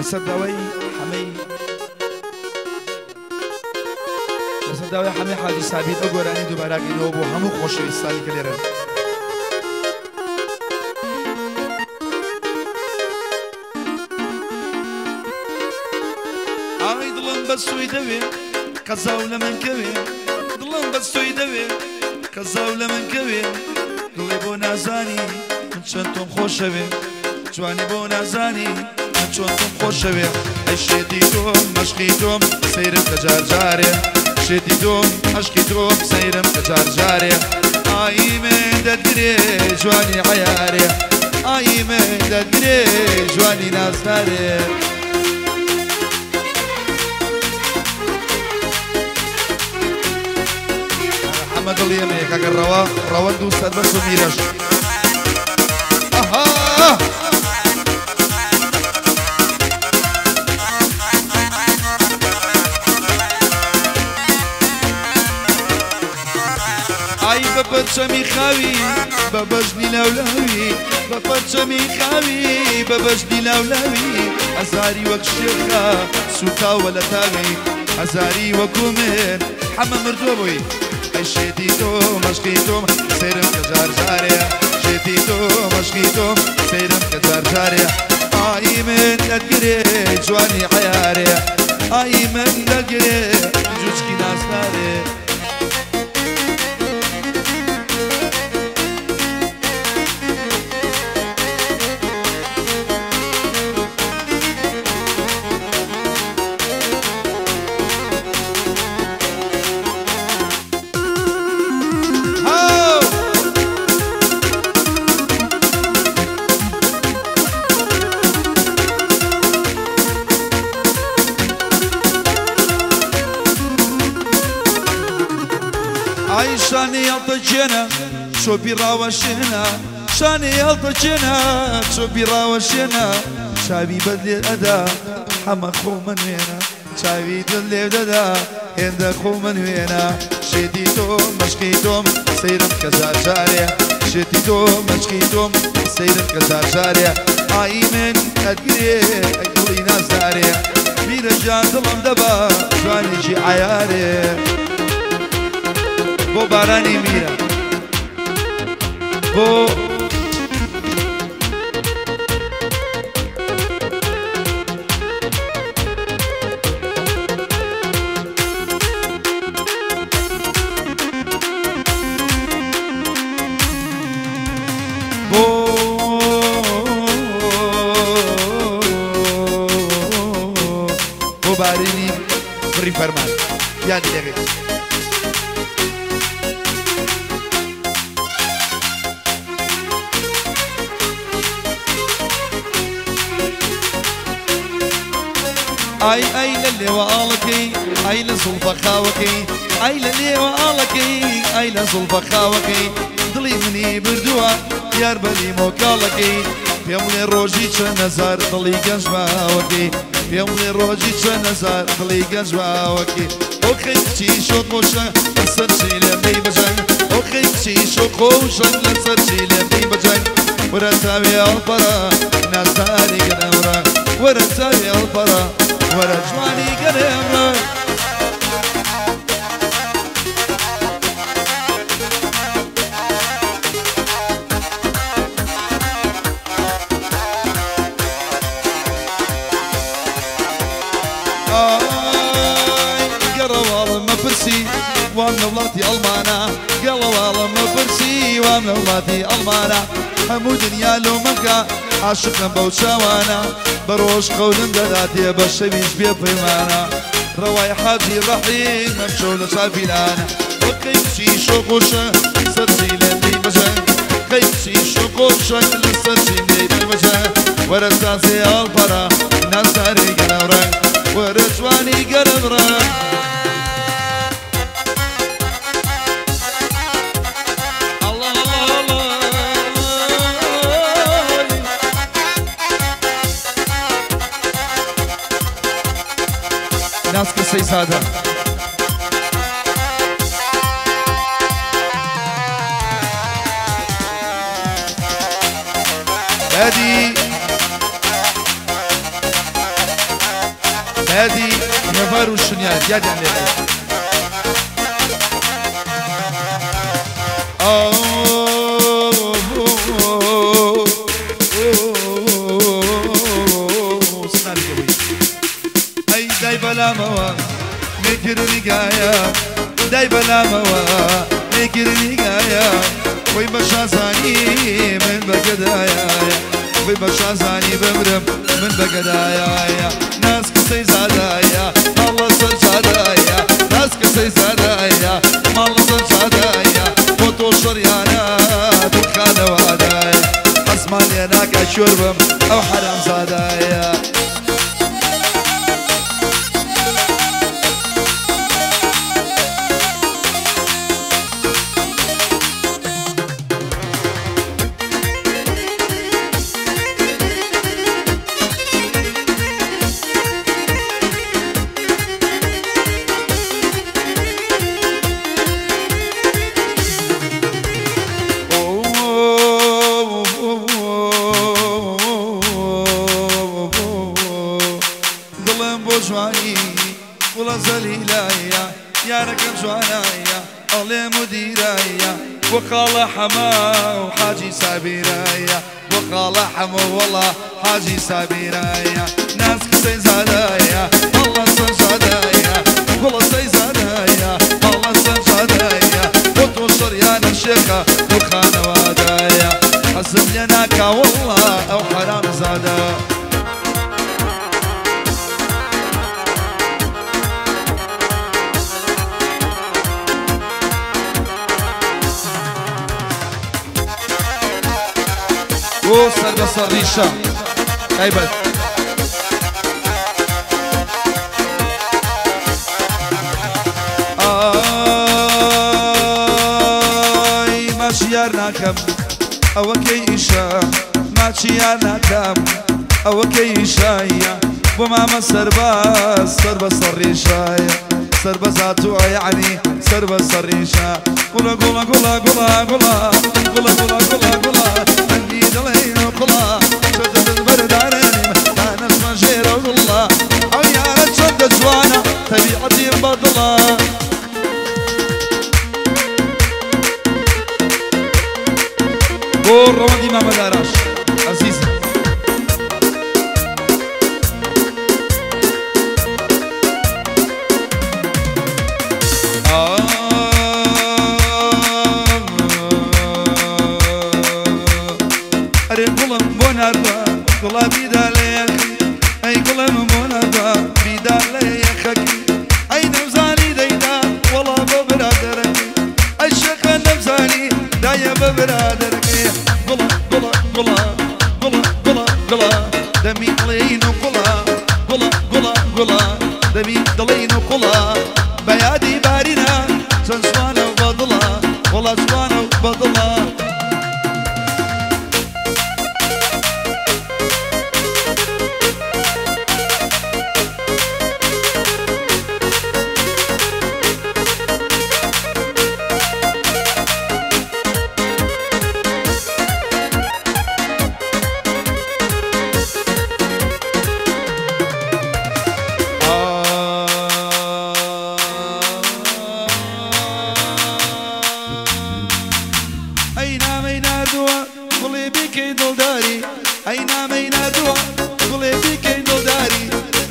لسداوي حمي لسداوي حمي حاجي سابين أقول أني دوباره إنه همو خوشي السالي كليرن آي ضلن بس ويدوي كزاولة من كوي ضلن بس ويدوي كزاولة من كوي ضلي بو نازاني من شنتم خوشوي جواني بو نازاني من شنتم خوشوي أي شديدوم مشقيدوم سيرم تجار جاري شديدوم عشقيدوم سيرم تجار جاري آي من ددري جواني عياري آي من ددري جواني نازداري محمد اليمي كاك روان دوست بس وميرش اها اي ببجمي خاوي ببجني لولاوي ببجمي خاوي ببجني لولاوي ازاري وك شيخا سوكا ولا تاغي ازاري وكومن حما مردوبوي شديدوم عشقيدوم سيرم كجار جاريا شديدوم عشقيدوم سيرم كجار جاريا آي من دقري جواني عياريا آي من دقري جوشكي ناس ناري شاني يلطجنا شو بيراوشنا شاني يلطجنا شو بيراوشنا شابي بدلي الأدا حما خو من وينا شابي بدلي الأدا هند خو من وينا شديدوم مشقيدوم سيرم كزار جاريا شديدوم مشقيدوم سيرم كزار جاريا آي من أدري أقولي ناس داريا بيرجع ظلم دبا جواني جي عياري بو باراني ميرا بو بو باراني بري فرمان يعني لغير اي للي وقالكي اي لزلفة خاوكي اي للي وقالكي اي لزلفة خاوكي دلي مني بردوا يار بلي موكالكي بيوملي روجي نزار دلي قنج باوكي بيوملي روجي نزار دلي قنج باوكي وخيتشي شو خوشا لسرشي لمي بجن وخيتشي شو خوشا لسرشي لمي بجن ورساوي البرا نزاري قدمرا ورساوي البرا ورا جواني قريمرا قروا ما برسي وانا ولاتي المانا قروا ما برسي وانا ولاتي المانا همو دنيا لو مكا عاشقا بوشاوانا بروش قولم دلاتي بشويش بيبيمانا رواي حاجي رحيم ممشولة شافيلانا وقيمشي شوقوشا سرشي لدي بجان قيمشي شوقوشا لسرشي لدي بجان ورساسي البرا ناساري قرمرا ورجواني قرمرا ناس كسي سادة هادي هادي نفار والشنيار يادي عن ليه اي داي بلا موا مكرني قايا داي بلا موا مكرني قايا وي بشازاني من بقدايا وي بشازاني بمرم من بقدايا ناس كسي زادايا الله صر زادايا ناس كسي زادايا الله صر زادايا فوتو شريانا بالخانة وادايا اسمان يناك اشربم او حرام زادايا جواني ولا زليلايا يا ركب جوانايا الله مديرايا وقال حما وحاجي سابيرايا وقال حما والله حاجي سابيرايا ناس كسي زادايا الله سجادايا والله سي زادايا الله سجادايا وتوصر يا الشيخة وخانة وادايا حسب لناك والله او حرام زادا سر بسر ريشة كيبت ماشي يارناكم أو كيشا ماشي يارناكم أو كيشا وما سرباس سر ريشة سربزاتو يعني سربس ريشة قولا قولا قولا قولا قولا قولا قولا قولا قولا عندي دلين وقولا شدد البرد عليني أنا اسمع جيرة والله أو يا شدد جوانا طبيعتي مبطلة قول روندي ما مداراش عزيزي كلا بيدالي اي كلا ممونا بيدالي خكي اي نوزاني ديدا والله ببرادرك الشيخ النفساني دايا ببرادرك قلا قلا قلا قلا قلا قلا دمي قلين وقلا قلا قلا قلا دمي قلين وقلا بيادي بارنا سنسوانا وبضلا والله سوانا وبضلا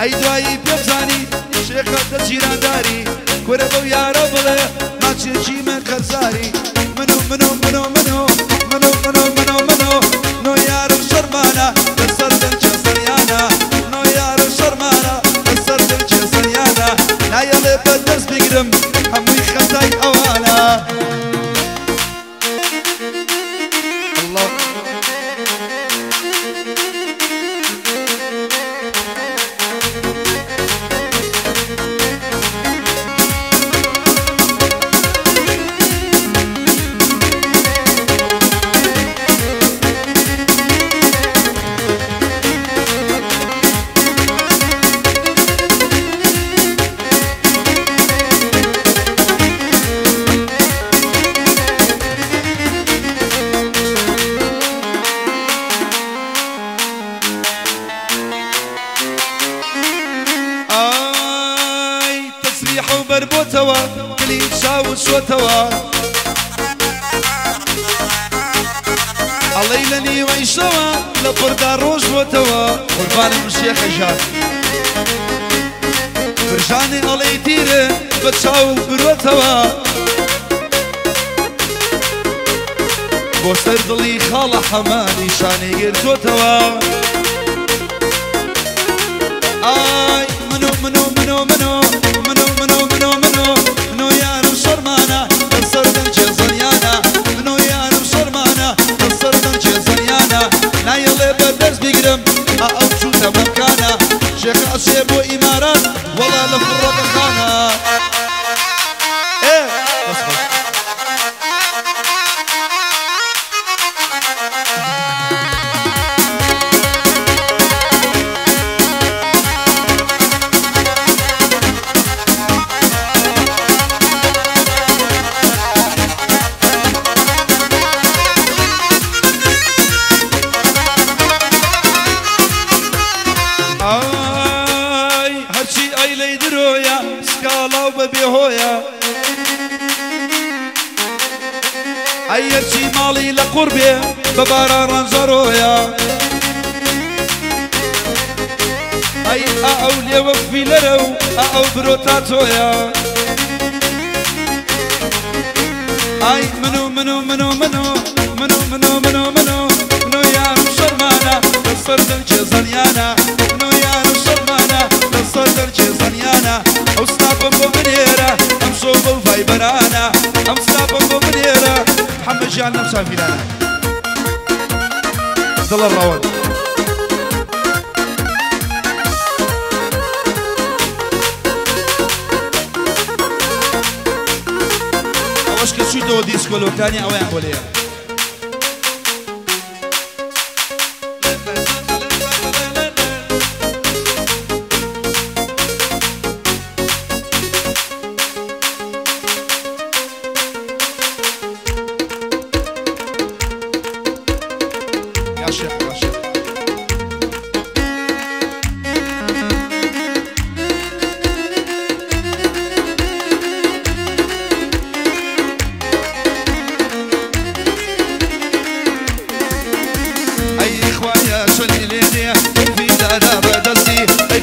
اي دواي بيبزاني شيخة الجيرانداري كوربو يا رب له ما تشي من خزاري منو منو منو منو منو منو منو منو نو يا رب شرمانا كسر دنش سريانا نو يا رب شرمانا كسر دنش سريانا لا يلي بدرس بيقدم همي خزاي اوانا الله شوتوا كلي شاو شوتوا الليلني ويشوا لبردا روج وتوا قربان الشيخ جان برجاني علي تيره بتشاو بروتوا بوستر دلي خاله حماني شاني قرتوتوا اي منو منو منو منو منو منو منو منو منو يا رب شرمانا نصر دنجي زنيانا منو يا رب شرمانا نصر دنجي زنيانا نايلي بدرس بيقرم او شوتا مكانا شيخ عشيب وإمارات والله لفرق خانا ايه بس بهويا أيرشي مالي لقربي ببارا رنزرويا أي أولي وفي لرو أو بروتاتويا أي منو منو منو منو منو منو منو منو منو يا رب شرمانا نصر دنجي زنيانا منو يا رب شرمانا نصر دنجي زنيانا أو سنابم بمنيرة أم صوب الفايبرانا أم سنابم بمنيرة محمد جعلنا مسافرانا ضل الرواد أوش كشيتو ديسكو لوكاني أو يعمليه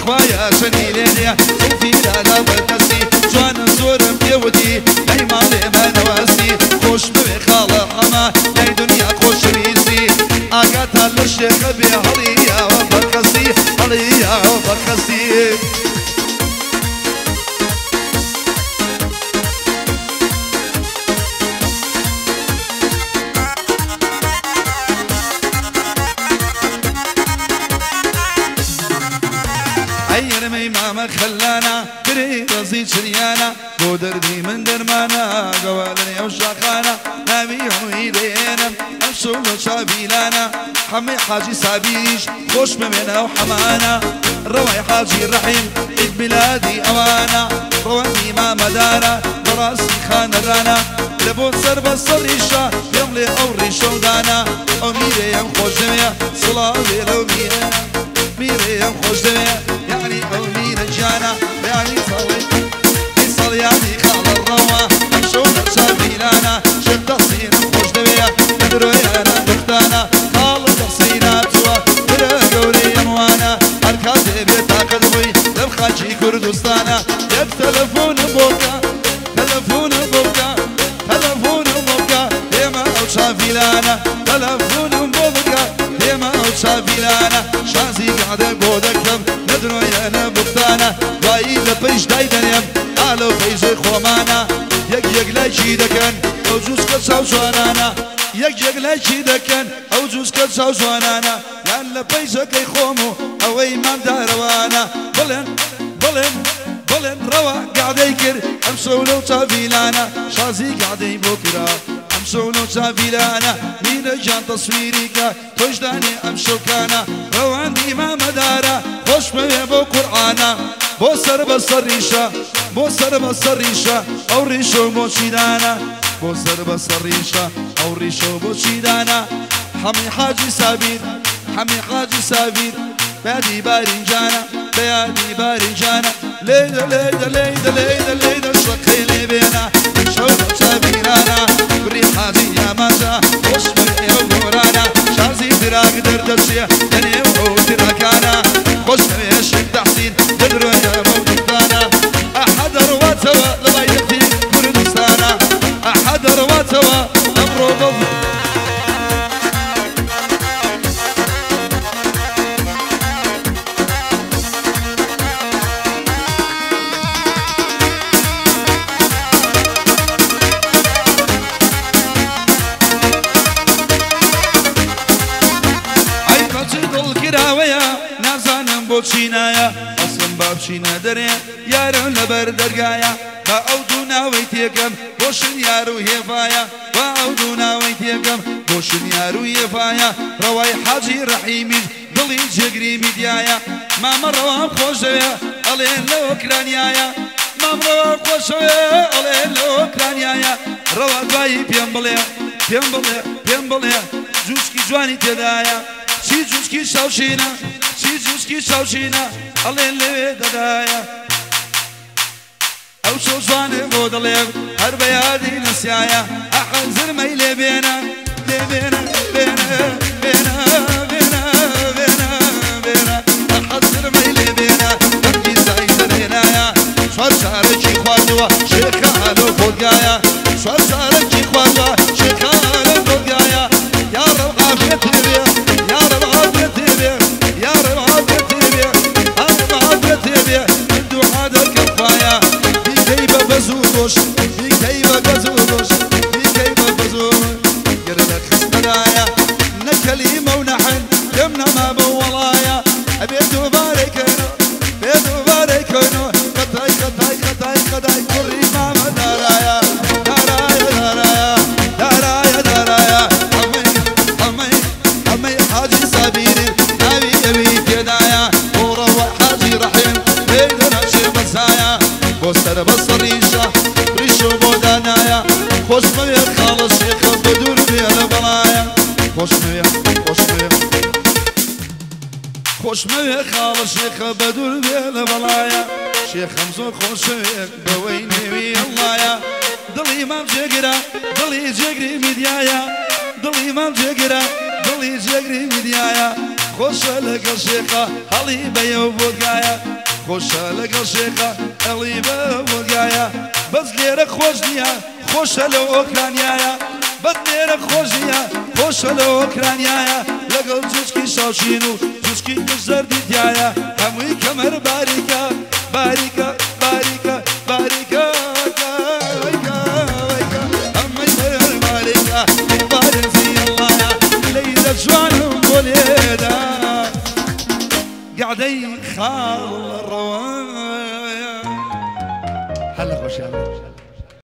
خوايا شني ليليا في لا بدسي جوان زورم بيودي اي مالي ما نواسي خوش بي خاله اما اي دنيا خوش ريسي اقاتا للشيخ بي هليا وبركسي هليا وبركسي أيرمي ماما خلانا بري رزي شريانا بو دردي من درمانا قوالني أو شاخانا نبي عويدينا أمسولو شابيلانا حمي حاجي سابيش خوش بمنا وحمانا روي حاجي رحيم عيد بلادي أوانا رواني ماما دارا براسي خان رانا لبو سر بصر ريشا يملي أو ريشا ودانا أو ميري يم خوش دميا صلاوي لو ميري ميري يم خوش دميا يعني أولي رجانا يعني صلي يعني خال الروى شونا شابيلانا شب تحصين خوش دبيا ندرو يانا دختانا خال تحصيناتوا ترى قولي أموانا أركاتي بيتاقد بوي لبخاجي كردستانا يك تلفون بوكا تلفون بوكا تلفون بوكا هما أو شابيلانا تلفون بوكا هما أو شابيلانا شازي قاعدة بودكم ندرو يانا بختانا باي لبيش دايدنيم قالوا فيزي خومانا يك لا جيدكن او جوز كساو سوانانا يك لا جيدكن او جوز كساو سوانانا يا لبيزك يخومو او ايمان داروانا بلن بلن بلن روا قاعد يكر امسولو تافيلانا شازي قاعد يبكرا امسولو تافيلانا مين جان تصويريكا توجداني امشوكانا روان امام دارا خوش بو قرآنا بو سر بسر ريشا بو سر بسر ريشا او ريشو موشيدانا بو سر بسر ريشا او ريشو موشيدانا حمي حاجي سابير حمي حاجي سابير بيادي بارنجانا بيادي بارنجانا ليدا ليدا ليدا ليدا ليدا شقيلي بينا شوفة شابيرانا بريحة يا ماشا وشمر يورانا شازي فراق دردشيا دنيا وعود راكانا خشمر يشك تحسين قدروا يا موجودانا أحد رواتوا لضيتي كردستانا أحد رواتوا أمرو ضد بوشينايا أصلا بابشينا دري يارو لبر درقايا باودونا ويتيكم بوشن يارو هيفايا باودونا ويتيكم بوشن يارو هيفايا رواي حاجي رحيمي ضلي جقري مديايا ما مروا خوشيا ألين لو كرانيايا ما مروا خوشيا ألين لو كرانيايا روا باي بيمبليا بيمبليا بيمبليا جوشكي جواني تدايا شي جوشكي شاوشينا شي جوشكي شاوشينا الله اللي ددايا او شو جواني بودليب هرب يادي نسيايا احزر ميلي بينا بينا بينا بينا بينا بينا بينا احزر ميلي بينا تبكي زايد رينايا شوار شاركي خواتوا شيخالو فوقايا شوار شاركي خواتوا شيخالو فوقايا يا رب عافيتي بيه يا رب عافيتي بيه يا رب عافيتي بيه رب عافيتي بيه ندو هذا كفايا بكيبه بزوش بكيبه بزوش بكيبه بزوش قردك خسبدايا نكليمه ونحن يمنا ما بولايا بيتو باركنو بيتو باركنو قطاي قطاي قطاي قطاي كوري ماما دارايا دارايا دارايا دارايا دارايا أمي حاجي سابيري نبي يبي كدايا وروح حاجي رحيم بيدنا شي بسايا بوستر بصر ريشة ريشو بودانايا خوش مبيا خالص شيخ بدور بيا بلايا خوش مبيا خوش مبيا خوش مبيا خالص شيخ بدور بيا بلايا شيخ خمسو خوش مبيا بويني بي الله يا ضلي ما بجقرا ضلي جقري مديايا ضلي ما بجقرا ضلي جقري مديايا خوش لك الشيخة هلي بيا وبوقايا خوش لك الشيخة هلي بيا وبوقايا بس ليرك خوش نيا خوش لو اوكرانيايا بس ليرك خوش نيا خوش لو اوكرانيايا لقل جوشكي شاوشينو جوشكي نزر ديديايا هموي كمر باريكا باريكا باريكا باريكا جوانهم وليدا قاعدين خال الرواية هلا خوش يا